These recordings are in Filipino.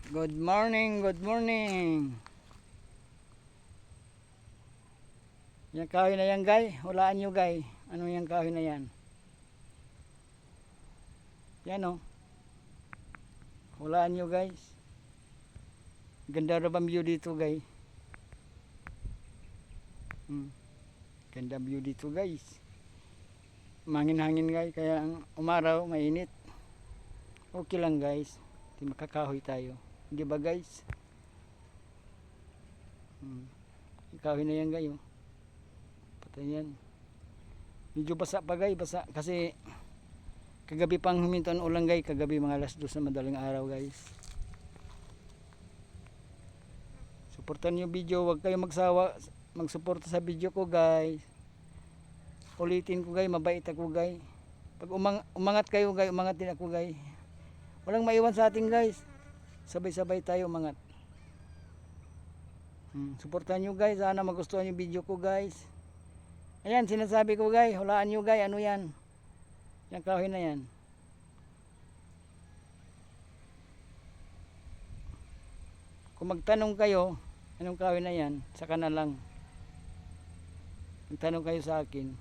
Good morning, good morning. Yung kahoy na yan, guys. Hulaan nyo, guys. Ano yung kahoy na yan? Yan, oh. Hulaan nyo, guys. Ganda na ba view dito, guys? Ganda view dito, guys. Mangin-hangin, guys. Kaya ang umaraw, mainit. Okay lang, guys. Di makakahoy tayo. Di ba, guys? Kahoy na yan, guys, oh. Patay yan. Medyo basa pa, guys. Basa. Kasi kagabi pang huminto ang ulan, guys. Kagabi mga alas 2 na madaling araw, guys. Suportan nyo video. Huwag kayo magsawa magsuporta sa video ko, guys. Ulitin ko, guys. Mabait ako, guys. Pag umangat kayo, guys, umangat din ako, guys. Walang maiwan sa atin, guys. Sabay-sabay tayo umangat. Suportahan nyo, guys. Sana magustuhan yung video ko, guys. Ayan, sinasabi ko, guys. Hulaan nyo, guys. Ano yan? Yung kahoy na yan. Kung magtanong kayo, anong kahoy na yan? Saka na lang. Magtanong kayo sa akin.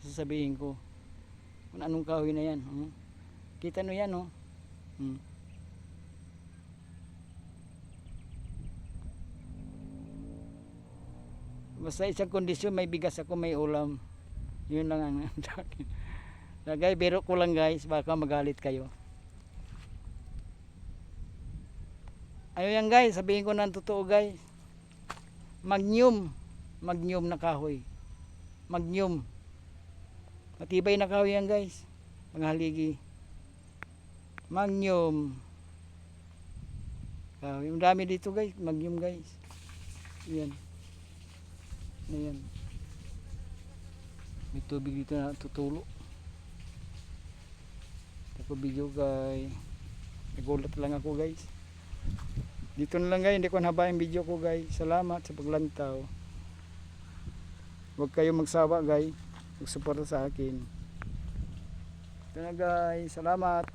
Sasabihin ko. Kung anong kahoy na yan. Kita nyo yan, oh. Basta isang kondisyon, may bigas ako, may ulam. Yun lang ang akin. Guys, biro ko lang, guys, baka magalit kayo. Ayun yan, guys, sabihin ko ng totoo, guys. Magnum na kahoy. Magnum. Matibay na kahoy yan, guys. Panghaligi. Magnum. Kahoy. Ang dami dito, guys. Magnum, guys. Yan. Ayan. May tubig dito na tutulo. Ako video, guys. Nagulat lang ako, guys. Dito na lang, guys. Hindi ko nahabayan video ko, guys. Salamat sa paglantaw. Huwag kayo magsawa, guys. Magsuporta sa akin. Ito na, guys. Salamat.